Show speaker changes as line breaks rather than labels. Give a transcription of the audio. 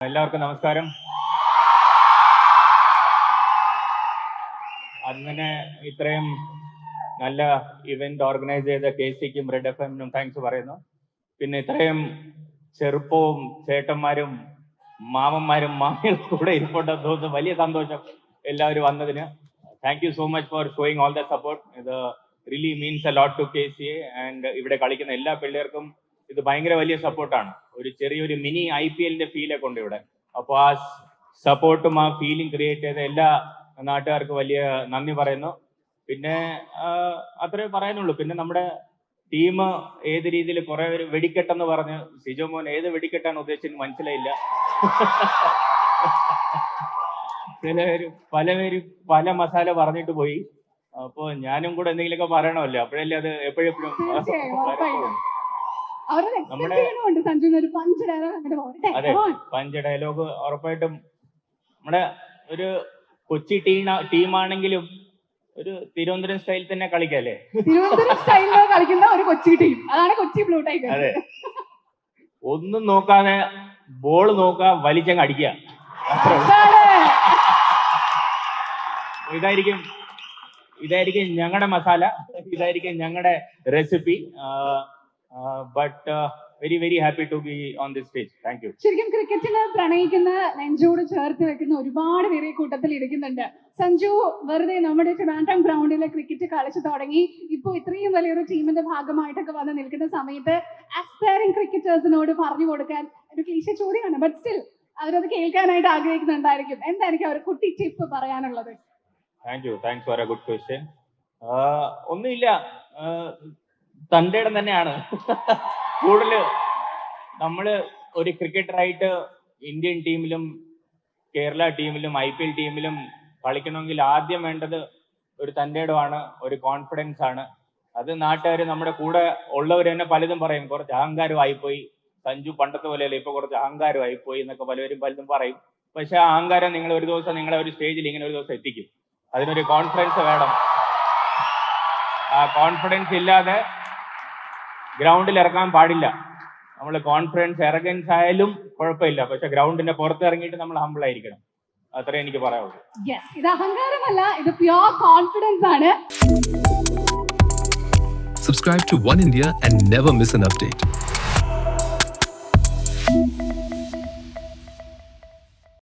എല്ലാവർക്കും നമസ്കാരം. അങ്ങനെ ഇത്രയും നല്ല ഇവന്റ് ഓർഗനൈസ് ചെയ്ത KC-ക്കും റെഡ് FM-നും താങ്ക്സ് പറയുന്നു. പിന്നെ ഇത്രയും ചെറുപ്പവും ചേട്ടന്മാരും മാമന്മാരും മാമികളും കൂടെ ഇരിപ്പുണ്ടെന്ന് തോന്നുന്നു. വലിയ സന്തോഷം എല്ലാവരും വന്നതിന്. Thank you so much for showing all the support. ഇത് really means a lot to KCA and ഇവിടെ കളിക്കുന്ന എല്ലാ പിള്ളേർക്കും ഇത് ഭയങ്കര വലിയ സപ്പോർട്ടാണ്. ഒരു ചെറിയൊരു മിനി IPL-ന്റെ ഫീലൊക്കെ ഉണ്ട് ഇവിടെ. അപ്പോൾ ആ സപ്പോർട്ടും ആ ഫീലിംഗ് ക്രിയേറ്റ് ചെയ്ത എല്ലാ നാട്ടുകാർക്ക് വലിയ നന്ദി പറയുന്നു. പിന്നെ അത്രേ പറയാനുള്ളൂ. പിന്നെ നമ്മുടെ ടീം ഏത് രീതിയിൽ കുറെ പേര് വെടിക്കെട്ടെന്ന് പറഞ്ഞ് സിജോ മോൻ ഏത് വെടിക്കെട്ടാണ് ഉദ്ദേശിച്ചത് മനസ്സിലായില്ല. പലപേര് പല മസാല പറഞ്ഞിട്ട് പോയി. അപ്പൊ ഞാനും കൂടെ എന്തെങ്കിലുമൊക്കെ പറയണമല്ലോ, അപ്പോഴല്ലേ അത് എപ്പോഴെപ്പോഴും നമ്മുടെ അതെ പഞ്ച് ഡയലോഗ് ഉറപ്പായിട്ടും. നമ്മുടെ ഒരു കൊച്ചി ടീമാണെങ്കിലും ഒരു തിരുവനന്തപുരം സ്റ്റൈൽ തന്നെ കളിക്കല്ലേ.
തിരുവനന്തപുരം സ്റ്റൈലിൽ കളിക്കുന്ന ഒരു കൊച്ചി ടീം, അതാണ് കൊച്ചി ബ്ലൂ ടൈഗേഴ്സ്.
അതെ, ഒന്നും നോക്കാതെ ബോൾ നോക്കുക, വലിച്ചങ്ങ് അടിക്കുക. ഇതായിരിക്കും ഞങ്ങളുടെ മസാല, ഇതായിരിക്കും ഞങ്ങളുടെ recipe. But very very happy to be on this stage. Thank you.
ശരിക്കും ക്രിക്കറ്റിന് പ്രണയിക്കുന്ന, നെഞ്ചോട് ചേർത്ത് വെക്കുന്ന ഒരുപാട് പേര് ഈ കൂട്ടത്തിൽ ഇരിക്കുന്നുണ്ട്. സഞ്ജു വെറുതെ നമ്മുടെ ട്രിവാൻഡ്രം ഗ്രൗണ്ടിലെ ക്രിക്കറ്റ് കളിച്ചു തുടങ്ങി ഇപ്പോൾ ഇത്രയും വലിയൊരു ടീമിന്റെ ഭാഗമായിട്ടൊക്കെ വന്ന് നിൽക്കുന്ന സമയത്ത് ആസ്പയറിംഗ് ക്രിക്കറ്റേഴ്സിനോട് പറഞ്ഞു കൊടുക്കാൻ ഒരു ക്ലീശ ചോദ്യമാണ്, ബട്ട് സ്റ്റിൽ അവരത് കേൾക്കാനായിട്ട് ആഗ്രഹിക്കുന്നുണ്ടായിരിക്കും. എന്തായിരിക്കും അവർ കുട്ടി ടിപ്പ് പറയാനുള്ളത്?
Thank you, thanks for A good question. ഒന്നുമില്ല, തൻ്റെ ഇടം തന്നെയാണ്. കൂടുതൽ നമ്മള് ഒരു ക്രിക്കറ്ററായിട്ട് ഇന്ത്യൻ ടീമിലും കേരള ടീമിലും IPL ടീമിലും കളിക്കണമെങ്കിൽ ആദ്യം വേണ്ടത് ഒരു തൻ്റെ ഇടമാണ്, ഒരു കോൺഫിഡൻസ് ആണ്. അത് നാട്ടുകാർ നമ്മുടെ കൂടെ ഉള്ളവർ തന്നെ പലതും പറയും, കുറച്ച് അഹങ്കാരമായിപ്പോയി സഞ്ജു, പണ്ടത്തെ പോലെയല്ല ഇപ്പൊ കുറച്ച് അഹങ്കാരമായിപ്പോയി എന്നൊക്കെ പലരും പറയും. പക്ഷെ ആ അഹങ്കാരം നിങ്ങൾ ഒരു ദിവസം നിങ്ങളെ ഒരു സ്റ്റേജിൽ ഇങ്ങനെ ഒരു ദിവസം എത്തിക്കും. അതിനൊരു കോൺഫിഡൻസ് വേണം. ആ കോൺഫിഡൻസ് ഇല്ലാതെ ഗ്രൗണ്ടിൽ ഇറക്കാൻ പാടില്ല. നമ്മൾ കോൺഫിഡൻസ് എറഗൻസ് ആയാലും കുഴപ്പമില്ല, പക്ഷെ ഗ്രൗണ്ടിന്റെ പുറത്ത് ഇറങ്ങിയിട്ട് നമ്മൾ ഹംബിൾ ആയിരിക്കണം. അത്രേ എനിക്ക് പറയാനുള്ളൂ.
ഇത് അഹങ്കാരമല്ല, ഇത് പ്യുവർ കോൺഫിഡൻസ് ആണ്.
Subscribe to One India and never miss an update.